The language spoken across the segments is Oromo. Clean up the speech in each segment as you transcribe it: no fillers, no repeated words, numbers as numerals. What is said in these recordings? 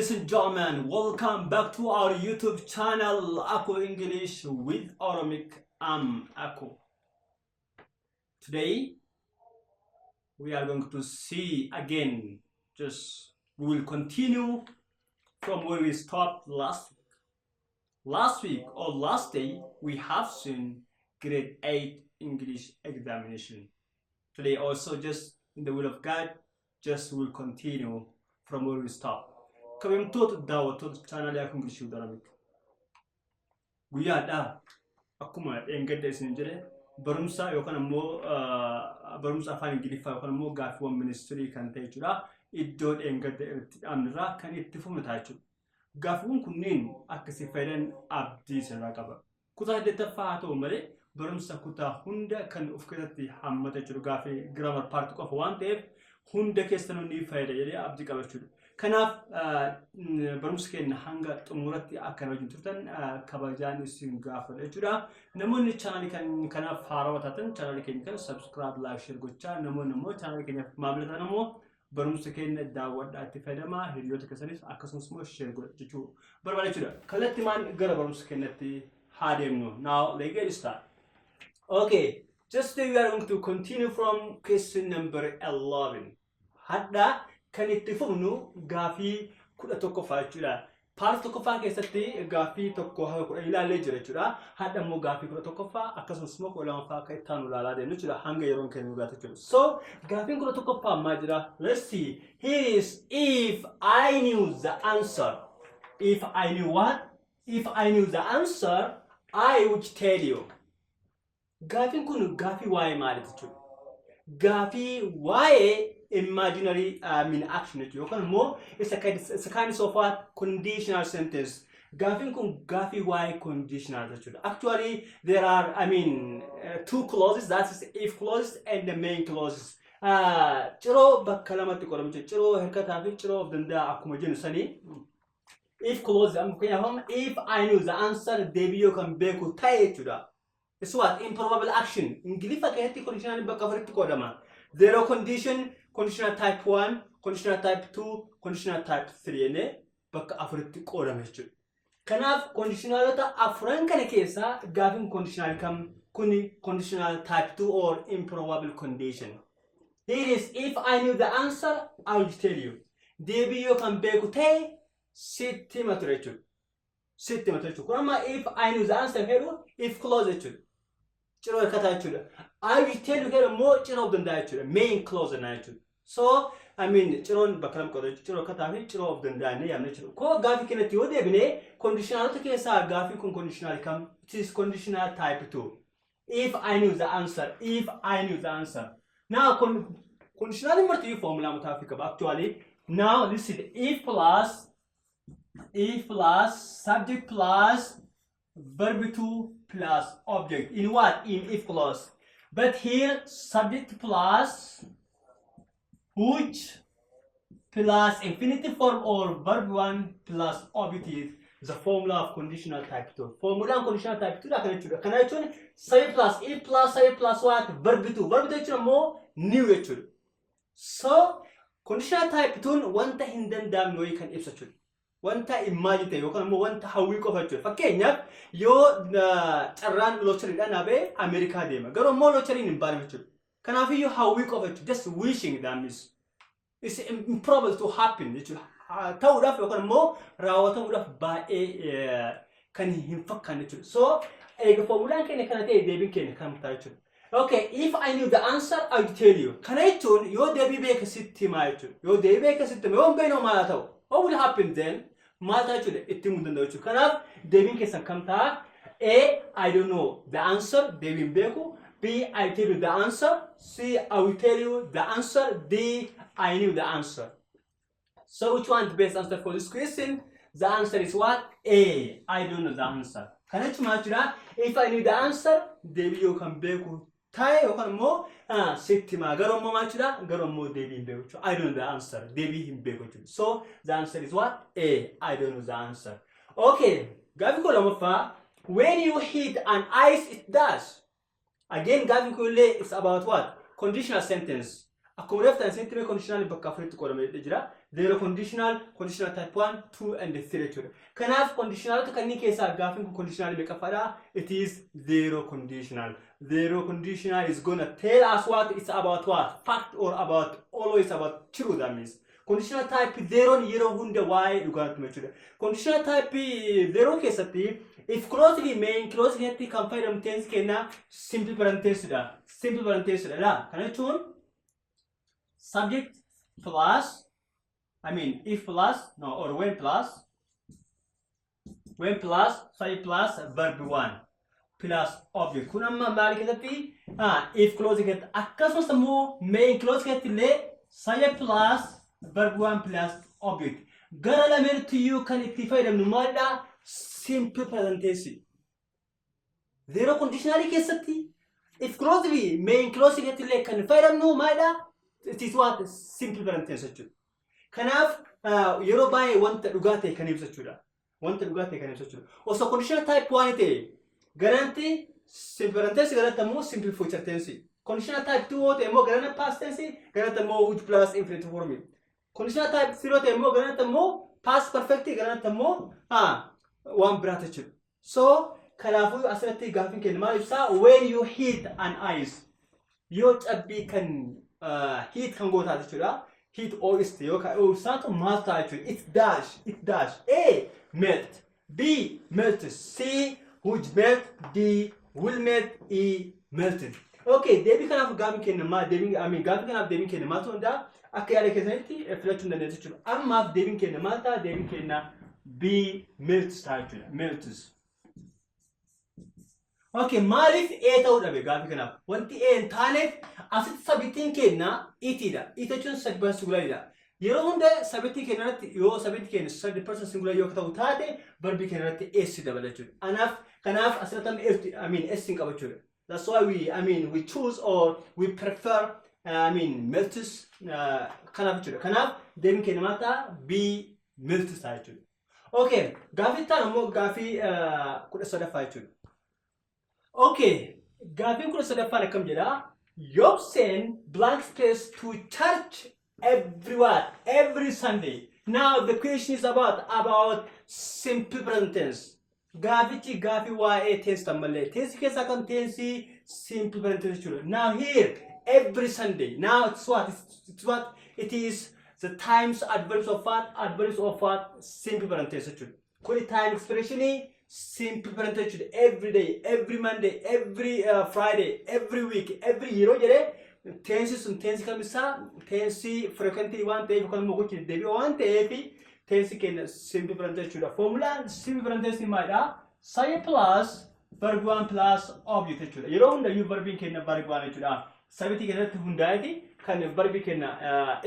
Ladies and gentlemen, welcome back to our YouTube channel, Ako English with Oromic. I'm Ako. Today, we are going to see again, we will continue from where we stopped last week. Last week or last day, we have seen grade 8 English examination. Today also, just in the will of God, we'll continue from where we stopped. Kabajamtoota daawwattoota chaanaalii Ako English with Oromic. Guyyaadhaa akkuma dheengadda isin jedhe barumsa yookaan ammoo barumsa afaan Ingiliffaa yookaan ammoo gaaffiiwwan ministirii kan ta'e jechuudha. Iddoo dheengadda itti dhaabnirraa kan itti fufnaa jechuudha. Gaaffiiwwan kunneen akkasii faayidan abdii sirraa qaba. Kutaa 8ffaa haa ta'u malee barumsa kutaa hunda kan of keessatti hammata jechuudha. Gaaffii grammar part qofa waan ta'eef hunda keessanuu ni fayyada jedhee abdii qaba jechuudha. Kanaaf barumsa keenya hanga xumuratti akka wajjin turtan kabajaan isin gaafadha jechuudha. Namoonni chaanaalii kanaaf haarawaa taatan chaanaalii keenya kana subscribe, like, share gochaa. Namoonni immoo chaanaalii keenyaaf maamila ta'an immoo barumsa keenya daawwadhaa itti fayyadamaa. Hiriyoota keessaniif akkasumas immoo share godha jechuu barbaada jechuudha. Kallattimaan gara barumsa keenyatti haa deemnu. Now let's get started. Okay, just today we are going to continue from question number 11. Hadda kan itti fufnu gaaffii 11ffaa jechuudha. Part tokkoffaa keessatti gaaffii tokko haga 10 ilaalee jira jechuudha. Hadda immoo gaaffii 11ffaa akkasumas immoo 12ffaa akka itti aanu ilaalaa deemnu jechuudha. Hanga yeroon keenya dhugaatu jechuudha. So gaaffiin 11ffaa ammaa jira. Let's see. Here is if I knew the answer. If I knew what? If I knew the answer, I would tell you. Gaaffiin kun gaaffii waa'ee maaliiti jechuudha. Gaaffii waa'ee imaginary action yookaan immoo it's a kind of what conditional sentence. Gaaffiin kun gaaffii waa'ee conditional jechuudha. Actually there are two clauses, that is if clause and the main clauses. Ciroo bakka lamatti qoodama jechuudha. Ciroo hirkataa fi ciroo of danda'a akkuma jennu sanii. If clause if I knew the answer deebii yookaan beeku ta'e jechuudha. It's what? Improbable action. Ingiliffa keessatti conditional bakka afuritti qoodama. Zero condition, conditional type 1, conditional type 2, conditional type 3 ene bakka afuritti qoodama jechuudha. Kanaaf conditionalota afuran kana keessa gaaffiin conditional kam kuni conditional type 2 or improbable condition. Here is if I knew the answer, I would tell you. Deebii yookaan beeku ta'e sitti himatu jechuudha. Sitti himatu jechuudha. Kunamma if I knew the answer jedhu if clause jechuudha. Ciroo hirkataa jechuudha. I will tell you here more ciroo of danda'a jechuudha. Main clause na jechuudha. So ciroon bakka lam qoodama ciroo hirkataa fi ciroo of danda'a ne yaamna jechuudha. Koo gaaffii kanatti yoo deebine conditionalota keessaa gaaffii kun conditional kam? It is conditional type 2. If I knew the answer. If I knew the answer. Now conditional marti formula mutafi qaba. Actually now this is if plus subject plus verb 2 plus object. In what? In if clause. But here subject plus which plus infinitive form or verb 1 plus object is the formula of conditional type 2. Formula of conditional type 2 can I tell say plus if plus what? Verb 2. Verb 2 is more new actually. So conditional type 2 one time in them damn no you can ibsa wanta imagine ta'e yookaan immoo wanta hawwii qofa jechuudha. Fakkeenyaaf yoo carraan loochariidhaan dhaabee Ameerikaa deema. Garuu immoo loochariin hin baane jechuudha. Kanaafiyyuu hawwii qofa jechuudha. Just wishing that means it's improbable to happen jechuudha. Ta'uudhaaf yookaan immoo raawwatamuudhaaf baay'ee kan hin fakkaanne jechuudha. So eega formulaan keenya kana ta'e deebiin keenya kan murtaa'e jechuudha. Okay, if I knew the answer, I would tell you. Kana jechuun yoo deebii beeka sitti himaa jechuudha. Yoo deebii beeka sitti himaa yoo beeknoo maal ta'u? What will happen then? Malta jechuudha itti himuu danda'u jechuudha. Kanaaf deebiin keessan kam ta'a? A. I don't know the answer. Deebiin beeku. B. I tell you the answer. C. I will tell you the answer. D. I knew the answer. So which one is the best answer for this question? The answer is what? A. I don't know the answer. Kana jechuun jechuudha. If I knew the answer, deebii yookaan beeku ta'e yookaan immoo sitti himaa. Garuu immoo maal jechuudha? Garuu immoo deebii hin beeku jechuudha. I don't know the answer. Deebii hin beeku jechuudha. So the answer is what? A. I don't know the answer. Okay. Gaaffii koo lamaffaa. When you hit an ice, it does. Again, gaaffii koo it's about what? Conditional sentence. Akkuma reeftaan sentiment conditional bakka afuritti qoodamee jira. Zero conditional type 1, 2, and 3 jechuudha. Kanaaf conditional kanneen keessaa gaafiin kun conditional meeqaffaadha? It is zero conditional. Zero conditional is gonna tell us what it's about what? Fact or about always about true, that means. Conditional type 0 yeroo hunda waa'ee dhugaatti jechuudha. Conditional type 0 keessatti if clause main clause keessatti kan fayyadamu tense kenna simple parenthesis dha. Simple parenthesis dha. Kana jechuun subject plus if plus, no, or when plus, say plus verb 1 plus object. Kun amma maal keessatti if clause keessatti akkasumas immoo main clause keessatti illee say plus verb 1 plus object. Gara lameentu kan itti fayyadamnu maalidha? Simple present tense. Zero conditional keessatti if clause main clause keessatti illee kan fayyadamnu maalidha? It is what? Simple present tense jechuudha. Kanaaf yeroo baay'ee wanta dhugaa ta'e kan ibsa jechuudha. Wanta dhugaa ta'e kan ibsa jechuudha. Osoo conditional type 1 ta'e garanti simple present tense garanta immoo simple future tense. Conditional type 2 ta'e immoo garanta past tense garanta immoo which plus infinitive form. Conditional type 0 ta'e immoo garanta immoo past perfect garanta immoo waan biraata jechuudha. So kanaafuu asirratti gaafiin kenna maal ibsa? When you hit an ice yoo cabbii kan hit kan gootaa jechuudha. Heat or is the yoka or sato master actually it dash A melt, B melted, C which melt, D will melt, E melted. Okay, debi kan af gami kenna ma debi gami kan af debi kenna ma to nda akka yale kesaniti reflection da netu chulo amma af debi kenna ma ta debi kenna B melts actually melts. Okay, malif A ta'uu dhabe gaafi kanaaf. Wanti A hin taaneef asitti sabittiin kenna itidha. Ita jechuun sadii singularidha. Yeroo hunda sabittii kenna irratti yoo sabittii kenna 30% singular yoo ta'u taate verbii kenna irratti S dabala jechuudha. Kanaaf asirratti S hin qaba jechuudha. That's why we choose or we prefer melts kanaaf jechuudha. Kanaaf deebiin kenna maata B melts ta'a jechuudha. Okay, gaafi taan immoo gaafi 13ffaa jechuudha. Okay, Gavin could set a come jeda. Yob send blank space to church every Sunday. Now the question is about simple present tense. Gavi wa tense tamale. Tense kesa come tense simple present tense. Now here every Sunday. Now it's what it is the times adverbs of what simple present tense. Could time expression simple present tense every day, every Monday, every Friday, every week, every year. Tenses and tense kamisa tense frequently one day because mo kuchi debi one day tense can simple present tense formula simple present tense maida say plus verb 1 plus object you don't you verb can verb 1 chuda sabiti can hundai kan verb can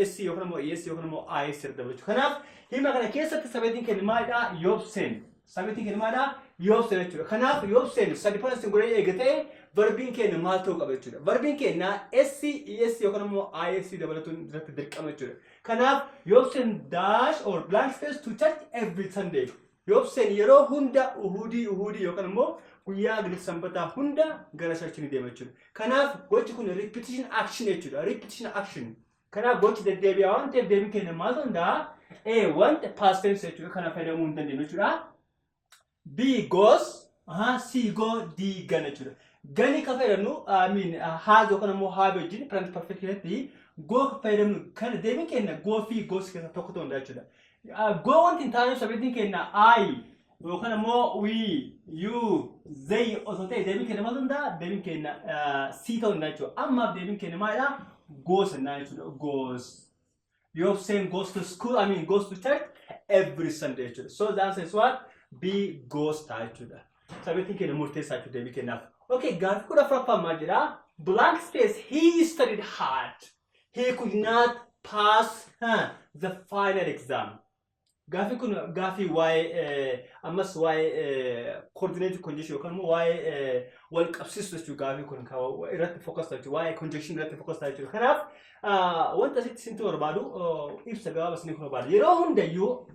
sc yokono es yokono I ser da kana hima kana kesa sabiti can maida yobsen sabiti can maida yobsen chuda kana yobsen sabiti singular egate verbin kenna maal ta'uu qaba jechuudha. Verbin kenna SC, ESC yookaan immoo ISC dabalatuun irratti dirqama jechuudha. Kanaaf yoobsen dash or blank space to church every Sunday. Yoobsen yeroo hunda uhudii yookaan immoo guyyaa gadi sanbataa hunda gara churchii deema jechuudha. Kanaaf gochi kun repetition action jechuudha. Repetition action. Kanaaf gochi deddeebi'aa waan ta'eef deebiin kenna maal ta'uu danda'a? Wanta past tense jechuudha. Kana fayyadamuu hin dandeenyu jechuudha. B goes, C go, D gana jechuudha. Gani ka fayyadamnu has yookaan immoo have wajjin present perfect keessatti go ka fayyadamnu kana deebiin kenna go fi goes keessa tokko ta'uu danda'a jechuudha. Go wanti hin taane sababni kenna I yookaan immoo we, you, they osoo ta'e deebiin kenna maal ta'uu danda'a? Deebiin kenna C ta'uu danda'a jechuudha. Amma deebiin kenna maalidha? Goes jennaan jechuudha. Goes. You're saying goes to school, goes to church every Sunday jechuudha. So the answer is what? B goes ta'a jechuudha. Sababni kenna murteessaa jechuudha deebii kennaaf. Okay, Gafi could have from Majira. Blank space. He studied hard. He could not pass the final exam. Gafi why amas why coordinated conjunction kan why well substitute to Gafi kun ka irratti focus to why conjunction irratti focus to kanaf wanta sit orbadu if sagaba sini kun orbadu yero hunda yu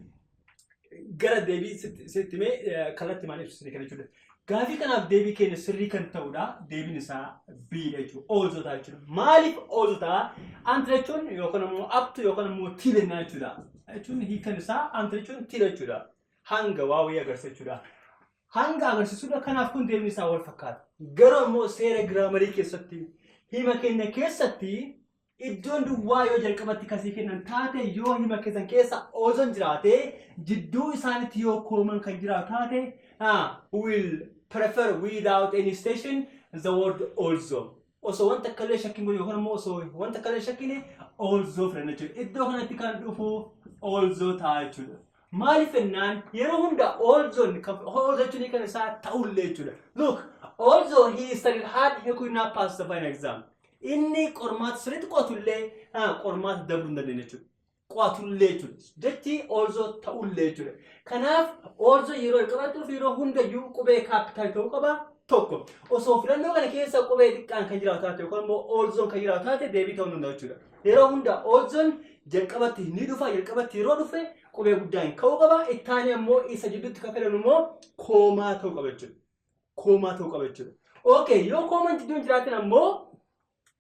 gara debi sitime kalatti man if sini kan jechuudha. Gaafii kanaaf deebii keenya sirrii kan ta'udha. Deebiin isaa biidha jechuudha. Also ta'a jechuudha. Maaliif also ta'a? Anta jechuun yookaan immoo up to yookaan immoo till jechuudha. Jechuun hiikan isaa anta jechuun till jechuudha. Hanga waawii agarsiisa jechuudha. Hanga agarsiisudha. Kanaaf kun deebiin isaa wal fakkaata. Garuu immoo seera giraamarii keessatti hima keenya keessatti iddoon duwwaa yoo jalqabatti kasii kennan taate yoo hima keessan keessa ozoon jiraate jidduu isaaniitti yoo kooman kan jiraatu taate will prefer without any station the word also. Also wanta kallee shakkiin kun yookaan immoo osoo wanta kallee shakkiin also fudhanna jechuudha. Iddoo kanatti kan dhufu also ta'a jechuudha. Maaliif ennaan yeroo hunda also jechuun kan isaa ta'ullee jechuudha. Look, also he studied hard, he could not pass the final exam. Inni qormaata sirriitti qo'atullee qormaata dabruu hin dandeenye jechuudha. Qo'atullee jechuudha. Jechi also ta'ullee jechuudha. Kanaaf also yeroo jalqabaatti yeroo hundayyuu qubee kaapitaal ta'uu qaba tokko. Osoo filannoo kana keessa qubee xiqqaan kan jiraatu taate yookaan immoo also kan jiraatu taate deebii ta'uu danda'a jechuudha. Yeroo hunda also jalqabatti ni dhufa jalqabatti yeroo dhufe qubee guddaan ka'uu qaba. Ittaanii ammoo isa jidduutti kan filamu immoo koomaa ta'uu qaba jechuudha. Koomaa ta'uu qaba jechuudha. Okay, yoo koomaan jidduun jiraatin ammoo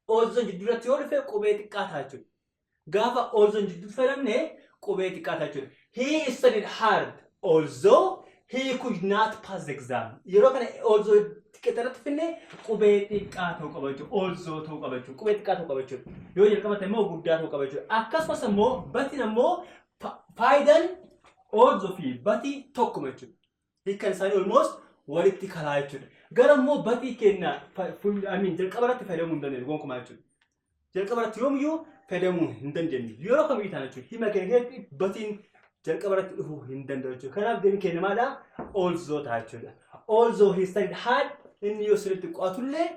also jidduutti yoo dhufe qubee xiqqaa ta'a jechuudha. Gaafa also jidduutti fayyadamne qubee xiqqaa ta'a jechuudha. He studied hard although he could not pass the exam. Yeroo kana also xiqqeetti finne qubee xiqqaa ta'uu qaba jechuudha. Also ta'uu qaba jechuudha. Qubee xiqqaa ta'uu qaba jechuudha. Yoo jalqabate immoo guddaa ta'uu qaba jechuudha. Akkasumas immoo batiin ammoo faayidaan also fi batii tokkuma jechuudha. Hiikan isaanii almost walitti kalaa jechuudha. Gara immoo batii kenna jalqaba irratti fayyadamuu hin dandeenye gonkumaa jechuudha. Jalqaba irratti yoomiyyuu fayyadamuu hin dandeenye. Yeroo kamiyyuu taana jechuudha. Hima keenya keessatti batiin jalqaba irratti dhufuu hin danda'u jechuudha. Kanaaf deebiin keenya maadha? Also ta'a jechuudha. Also he studied hard, inni yoo sirriitti qo'atullee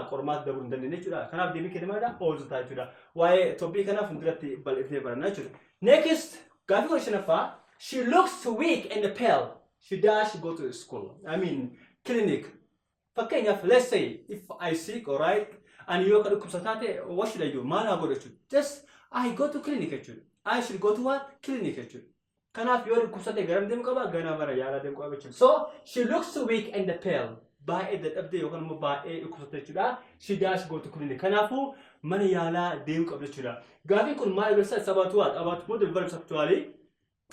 qormaata dabruu hin dandeenye jechuudha. Kanaaf deebiin keenya maadha? Also ta'a jechuudha. Waa'ee tophii kanaaf hunduratti bal'ifnee barannaa jechuudha. Next, gaafii kudha shanaffaa. She looks weak and pale. She dash go to school. Clinic. Fakkeenyaaf, let's say if I sick, alright, and yoo ka dhukkubsa taate, what should I do? Maal haa godhu jechuudha. Just I go to clinic jechuudha. I should go to what? Clinic jechuudha. Kanaaf yoo dhukkubsate garam deemu qaba, ganaa bara yaalaa deemu qaba jechuudha. So she looks weak and pale. Baay'ee dadhabdee yookaan immoo baay'ee dhukkubsate jechuudha. She dash go to clinic. Kanaafuu mana yaalaa deemu qaba jechuudha. Gaafiin kun maal agarsiisa? Sabatu what? About model verbs actually.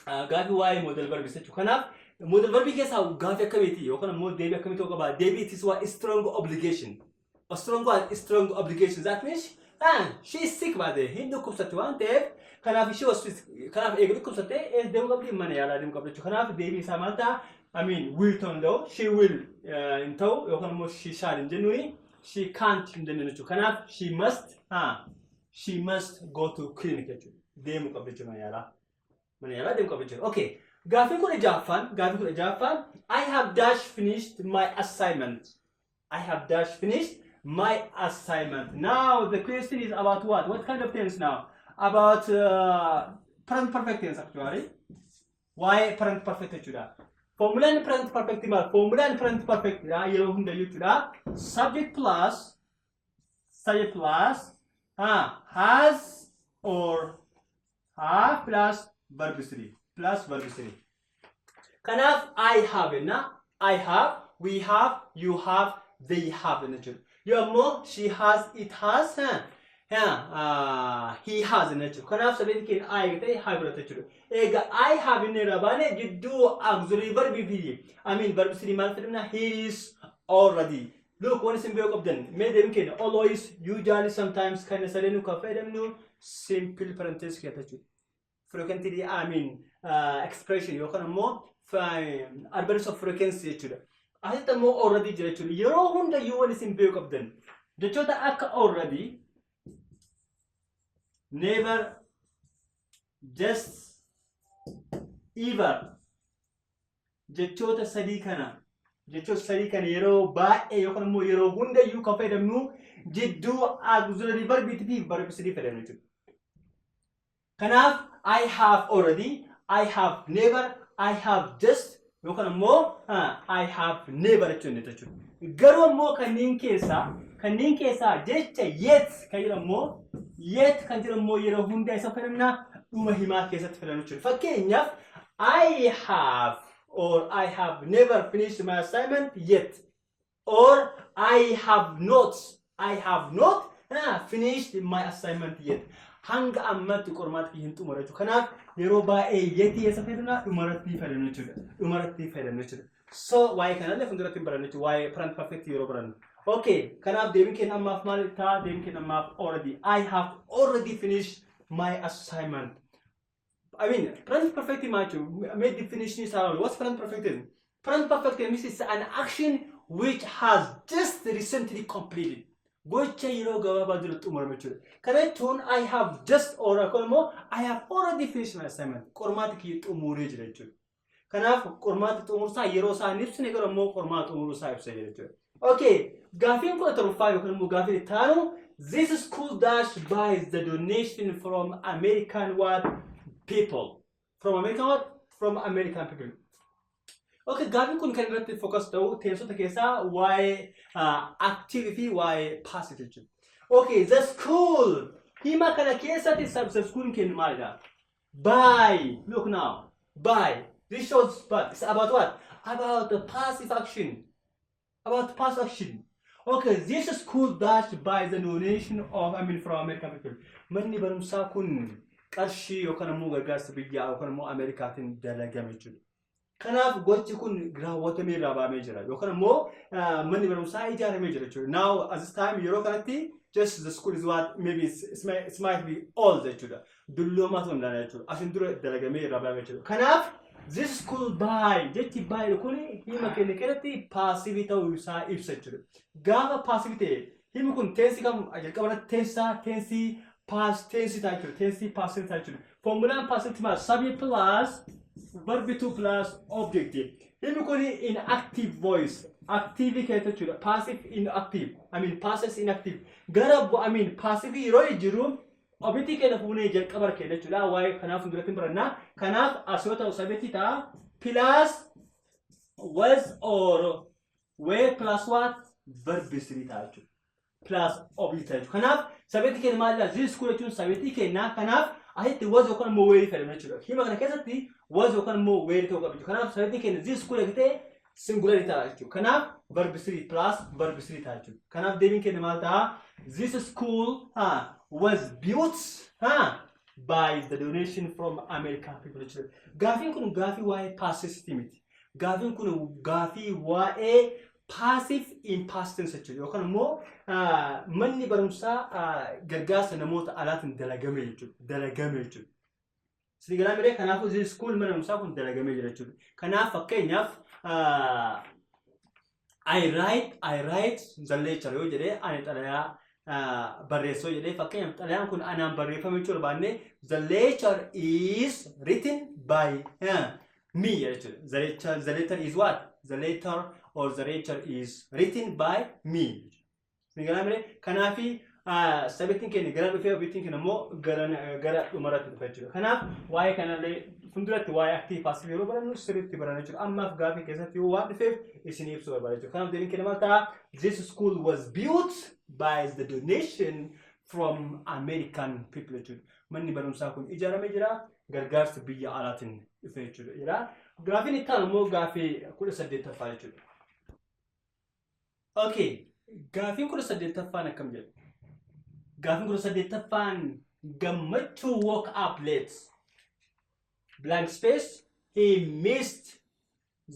Gaafii waa'ee model verbs jechuudha. Kanaaf model verbii keessaa gaafii akkamiiti yookaan immoo deebii akkamii ta'uu qaba? Deebii it is what? Strong obligation. A strong what? Strong obligation. That means she is sick by the hin dhukkubsatte waan ta'eef kanaaf ishee kanaaf eega dhukkubsatte deemu qabdi mana yaalaa deemu qabdi jechuudha. Kanaaf deebii isaa maal ta'a? Will ta'uu danda'u. She will hin ta'u yookaan immoo she shall hin jennuuni. She can't hin jennuuni jechuudha. Kanaaf she must go to clinic jechuudha. Deemu qabdi jechuudha mana yaalaa. Mana yaalaa deemu qabdi jechuudha. Okay. Gaafii kun jaaffaan. I have dash finished my assignment. I have dash finished my assignment. Now the question is about what? What kind of tense now? About present perfect tense actually. Why present perfect jechuudha? Formulaan present perfect maal? Formulaan present perfect yeroo hundayyuu jechuudha. Subject plus has or have plus verb 3. Kanaaf I have I have, we have, you have, they have jechuudha. Yoo ammoo she has, it has, he has jechuudha. Kanaaf sabeen keenya I ta'e have jechuudha. Egaa I have inni irraa baane jidduu auxiliary verb fi verb 3 maal fedhamna? He is already. Look, one isin beeku qabdan. Mee deebiin keenya always, usually, sometimes kan sadeenuu kan fayyadamnu simple parenthesis keessa jechuudha. Frequently, expression yookaan ammoo adverbs of frequency jechuudha. Asitti ammoo already jira jechuudha. Yeroo hundayyuu waan isin beeku qabdan jechoota akka already, never, just, ever jechoota sadii kana yeroo baay'ee yookaan ammoo yeroo hundayyuu kan fayyadamnu jidduu auxiliary verb fi verb 3 fayyadamnu jechuudha. Kanaaf I have already, I have never, I have just yookaan ammoo I have never jechuudha. Garuu ammoo kanneen keessaa jecha yet kan jedhamu ammoo yeroo hunda isa fayyadamna dhuma himaa keessatti fayyadamnu jechuudha. Fakkeenyaaf I have or I have never finished my assignment yet, or I have not finished my assignment yet. Hanga ammatti qormaata hin xumuratu. Kanaaf yeroo baay'ee yetii eessa fayyadamna dhumarratti fayyadamna jechuudha. Dhumarratti fayyadamna jechuudha. So waa'ee kanallee fuulduratti hin barannu jechuudha. Waa'ee present perfect yeroo barannu. Okay, kanaaf deebiin keenya ammaaf maal ta'a? Deebiin keenya ammaaf already. I have already finished my assignment. I mean, present perfect macho made definition is what's present perfect? Present perfect means it's an action which has just recently completed. Gocha yeroo gabaabaa jirutti uumame jechuudha. Kana jechuun I have just or I have already finished my assignment. Qormaata kiyya xumuree jira jechuudha. Kanaaf qormaata xumursaa yeroo isaa ibsine garuu immoo qormaata xumursaa ibsa jechuudha. Okay, gaafiin kun torfaa yookaan immoo gaafiin itti aanu this school dash buys the donation from American what people. From American what? From American people. Okay, gaafiin kun kan irratti focus ta'u teessota keessaa why active fi why passive jechuudha. Okay, the school hima kana keessatti subset school kennu maalidha? Buy. Look now. Buy. This shows but it's about what? About the passive action. About passive action. Okay, this school dash buys the donation of from American people. Manni barumsaa kun qarshii yookaan immoo gargaarsa biyyaa yookaan immoo Ameerikaatiin dalagame jechuudha. Kanaaf gochi kun raawwatamee raabamee jira yookaan immoo manni barumsaa ijaaramee jira jechuudha. Now at this time yeroo kanatti just the school is what maybe it might be old jechuudha. Dulloomaa ta'uu danda'a jechuudha. Asin dura dalagamee raabamee jechuudha. Kanaaf this school buy jechi buy kun hima kenna keessatti passive ta'uu isaa ibsa jechuudha. Gaafa passive ta'e himi kun tensi kam jalqabarratti tensi past tense ta'a jechuudha. Tensi passive ta'a jechuudha. Formulaan passive maal subject plus verb to plus objective. Himi kun in active voice. Active keessa jechuudha. Passive inactive. Passive inactive. Gara passive yeroo jiru objective keenya fuunee jalqabar keenya jechuudha. Waa'ee kanaaf fuulduratti baranna. Kanaaf asoota subject ta'a plus was or were plus what verb 3 ta'a jechuudha. Plus objective. Kanaaf subject keenya maal this school jechuun subject keenya kanaaf asitti was yookaan immoo were fayyadamna jechuudha. Hima kana keessatti was yookaan immoo were ta'uu qaba jechuudha. Kanaaf subject keenya this school jettee singularity ta'a jechuudha. Kanaaf verb 3 plus verb 3 ta'a jechuudha. Kanaaf deebiin keenya maal ta'a? This school was built by the donation from American people. Gaafiin kun gaafii waa'ee passive miti. Gaafiin kun gaafii waa'ee passive in past tense jechuudha. Yookaan immoo manni barumsaa gargaarsa namoota alaatiin dalagame jechuudha. Dalagame jechuudha. Sigaraa miree kanaafuu this school mana barumsaa kun dalagame jira jechuudha. Kanaaf fakkeenyaaf I write the lecture yoo jedhee ani xalayaa barreessoo jedhee fakkeenyaaf xalayaan kun anaan barreeffame jechuudha baannee the lecture is written by me jechuudha. The letter is what? The letter or the lecture is written by me. Sigaraa miree kanaafi sababtiin keenya gara dhufee objectiin keenya immoo gara dhumarratti dhufa jechuudha. Kanaaf waa'ee kanallee fuulduratti waa'ee active passive yeroo barannu sirriitti baranna jechuudha. Ammaaf gaafii keessatti yoo waan dhufeef isin ibsuu barbaada jechuudha. Kanaaf deebiin keenya maal ta'a? This school was built by the donation from American people jechuudha. Manni barumsaa kun ijaaramee jira gargaarsa biyya alaatiin dhufe jechuudha. Gaafiin itti aanu immoo gaafii 18ffaa jechuudha. Okay, gaafiin 18ffaan akkam jedha? Gaafiin 18ffaan gammachuu woke up late. Blank space, he missed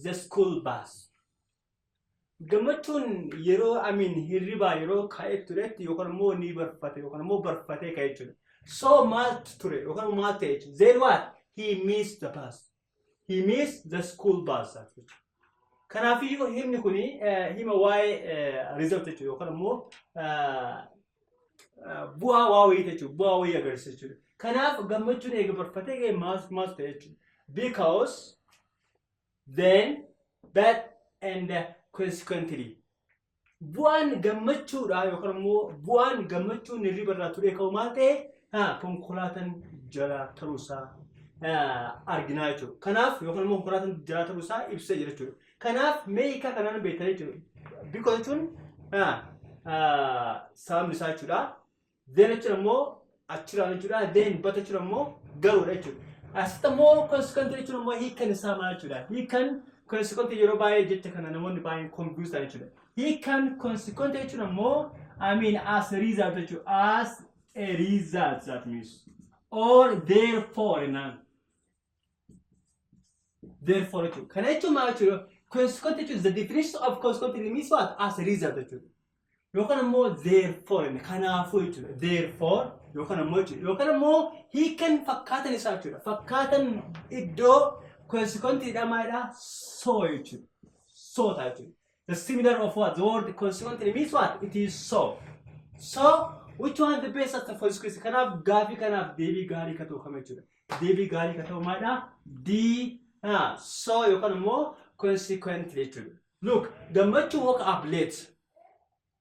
the school bus. Gammachuun yeroo hirribaa yeroo ka'ee turetti yookaan immoo ni barfate yookaan immoo barfatee ka'ee jechuudha. So maal ture yookaan maal ta'e jechuudha. Then what? He missed the bus. He missed the school bus. Kanaafiyyuu himni kuni hima waa'ee result jechuudha yookaan immoo bu'aa waa wayii jechuudha. Bu'aa wayii agarsiisa jechuudha. Kanaaf gammachuun eega barfatee ga'e maal ta'e jechuudha. Because then that and consequently bu'aan gammachuudha yookaan immoo bu'aan gammachuun hirriba irraa ture ka'u maal ta'e konkolaataan jala taruusaa arginaa jechuudha. Kanaaf yookaan immoo konkolaataan jala taruusaa ibsee jira jechuudha. Kanaaf meeqa kanaan beektaa jechuudha. Because jechuun sababni isaa jechuudha. Then jechuudha immoo achiraan jechuudha. Then but jechuudha immoo garuudha jechuudha. Asitti immoo consequent jechuun immoo hiikan isaa maal jechuudha? Hiikan consequent yeroo baay'ee jecha kana namoonni baay'een confuse ta'an jechuudha. Hiikan consequent jechuun immoo I mean as a result jechuudha. As a result that means or therefore naan. Therefore jechuudha. Kana jechuun maal jechuudha? Consequent jechuudha. The definition of consequent means what? As a result jechuudha. Yookaan immoo therefore kanaafuu jechuudha. Therefore yookaan immoo jechuudha. Yookaan immoo hiikan fakkaatan isaa jechuudha. Fakkaatan iddoo consequentidha maalidha? So jechuudha. So ta'a jechuudha. The similar of what? The word consequent means what? It is so. So which one the best answer for this question? Kanaaf gaafii kanaaf deebii gaarii ka ta'u kama jechuudha. Deebii gaarii ka ta'u maalidha? D so yookaan immoo consequent jechuudha. Look, gammachuu woke up late.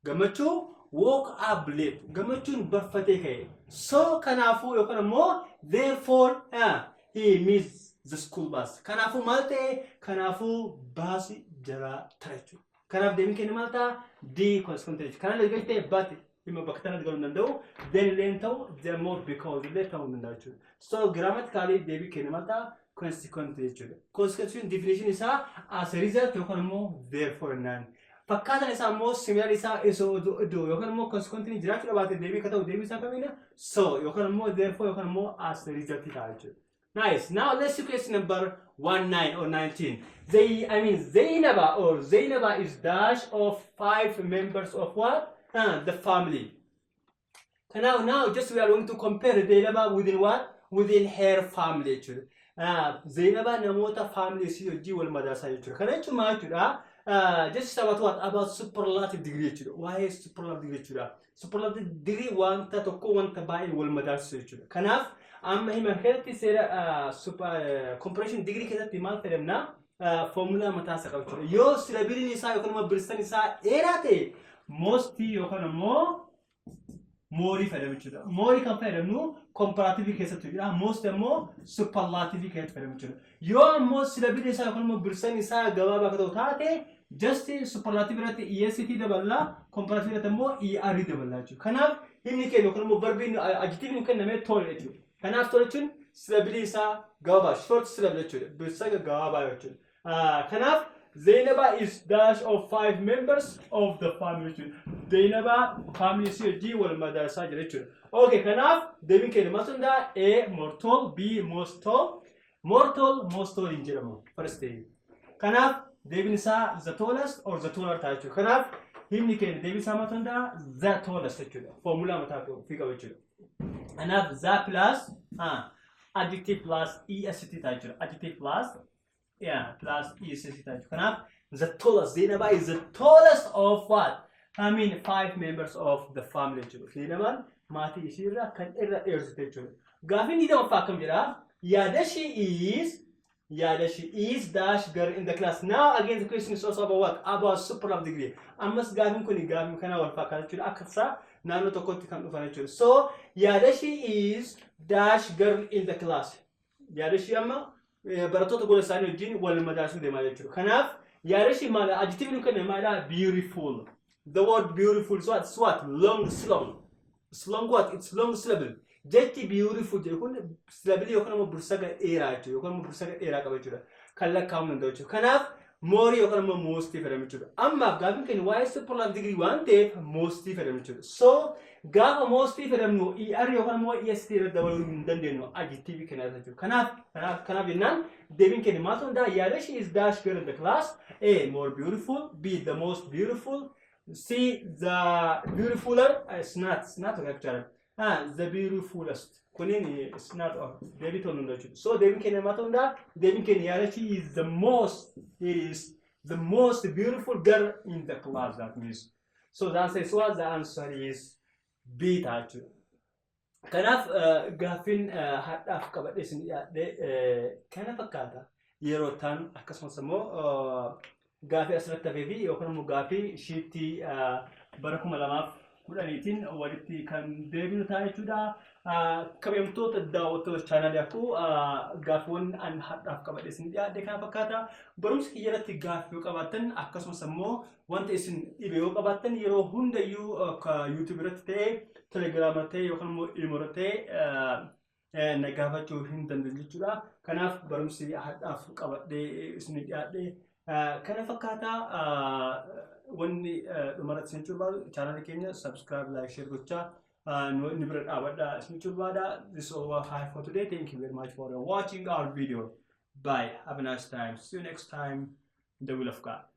Gammachuu woke up late. Gammachuun barfatee ka'e. So kanaafuu yookaan immoo therefore he missed the school bus. Kanaafuu maal ta'e? Kanaafuu baasii jaraa ture jechuudha. Kanaaf deebiin keenya maal ta'a? D consequent jechuudha. Kana laga ta'e but hima bakka tanatti galuu danda'u then leen ta'u the more because illee ta'uu danda'a jechuudha. So grammatically deebii keenya maal ta'a? Consequent jechuudha. Consequent definition isaa as a result yookaan immoo therefore naan. Fakkaatan isaa immoo similar isaa isoo iddoo yookaan immoo consequent ni jiraachuu dhabaate deebii ka ta'u deebii isaa kamiidha? So yookaan immoo therefore yookaan immoo as a result ta'a jechuudha. Nice. Now let's see question number 19 or 19. Zainaba is dash of 5 members of what? The family. Now just we are going to compare Zainaba within what? Within her family. Zainaba namota family si hojii wal madaasaa jechuudha. Kana jechuun maal jechuudha? Just about what? About superlative degree jechuudha. Why superlative degree jechuudha? Superlative degree wanta tokko wanta baay'ee wal madaasu jechuudha. Kanaaf amma hima keessatti seera comparison degree keessatti maal fayyadamna? Formula mataa isaa qabu jechuudha. Yoo silabiliin isaa yookaan immoo birsan isaa dheeraa ta'e most yookaan immoo more fayyadamu jechuudha. More kan fayyadamnu comparative keessatti jira. Most immoo superlative keessatti fayyadamu jechuudha. Yoo ammoo silabiliin isaa yookaan immoo birsan isaa gabaabaa akka ta'u taate just superlative irratti EST dabala, comparative irratti immoo ER dabala jechuudha. Kanaaf himni keenya yookaan immoo verbiin adjective kennamee tole jechuudha. Kanaaf tole jechuun silabiliin isaa gabaabaa short syllable jechuudha. Birsa gabaabaa jechuudha. Kanaaf Zainaba is dash of 5 members of the family. Zainaba family si hojii wal madaasaa jira jechuudha. Okay, kanaaf deebiin keenya maal ta'udha? A mortal, B most tall. Mortal hin jedhamu. First day. Kanaaf deebiin isaa the tallest or the taller ta'a jechuudha. Kanaaf himni keenya deebiin isaa maal ta'udha? The tallest jechuudha. Formula mataa fi qabu jechuudha. Kanaaf the plus adjective plus est ta'a jechuudha. Adjective plus plus EST ta'a jechuudha. Kanaaf the tallest, Zainaba is the tallest of what? 5 members of the family jechuudha. Zainabaan maatii ishiirraa kan irra dheersite jechuudha. Gaafiin ni damaffaa akkam jedha? Yaada she is dash girl in the class. Now again the question is also about what? About superlative degree. Ammas gaafin kuni gaafin kana wal fakkaata jechuudha. Akkasa naannoo tokkotti kan dhufan jechuudha. So yaada she is dash girl in the class. Yaada she amma barattoota gola isaanii wajjin wal madaasuu deemaa jechuudha. Kanaaf yaada she maal adjective nu kenna maal beautiful. The word beautiful is what? Long syllable. It's long what? It's long syllable. Jechi beautiful jedhu kun syllable yookaan immoo bursaga dheeraa jechuudha. Yookaan immoo bursaga dheeraa qaba jechuudha. Kan lakkaa'amuu danda'u jechuudha. Kanaaf more yookaan immoo most fayyadamu jechuudha. Amma gaafin keenya waa'ee superlative degree waan ta'eef most fayyadamu jechuudha. So gaafa most fayyadamnu ER yookaan immoo EST irra dabaluu hin dandeenyu adjective kana jechuudha. Kanaaf jennaan deebiin keenya maal ta'udha? Yaada she is dash girl in the class. A more beautiful. B the most beautiful. C the beautifuler. It's not actually. The beautifulest. Kunin is not David on. So David Kenamatunda, David Kenyarachi is the most, it is the most beautiful girl in the class, that means. So the answer is what? The answer is B tachu. Kanaf gafin hadaf kabadis kana fakata yerotan akkasumas immoo gaafii asirratti hafeefi yookaan immoo gaafii shiitii bara 2010 walitti kan deebinu ta'a jechuudha. Kabajamtoota daawwattoota chaanaalii akkuu gaafiiwwan an hadhaaf qabadhe isin dhiyaadhe kana fakkaata. Barumsa kiyyarratti gaafii yoo qabaattan akkasumas immoo wanta isin dhibe yoo qabaattan yeroo hundayyuu YouTube irratti ta'ee Telegram irratti ta'ee yookaan immoo Imo irratti ta'ee nagaafachuu hin dandeenye jechuudha. Kanaaf barumsi hadhaaf qabadhee isin dhiyaadhee kana fakkaataa wanni dhumarratti isin barbaadu chaanalii keenya subscribe like share gochaa ni bira dhaabadhaa isin barbaada. This is all I have for today. Thank you very much for watching our video. Bye. Have a nice time. See you next time. In the will of God.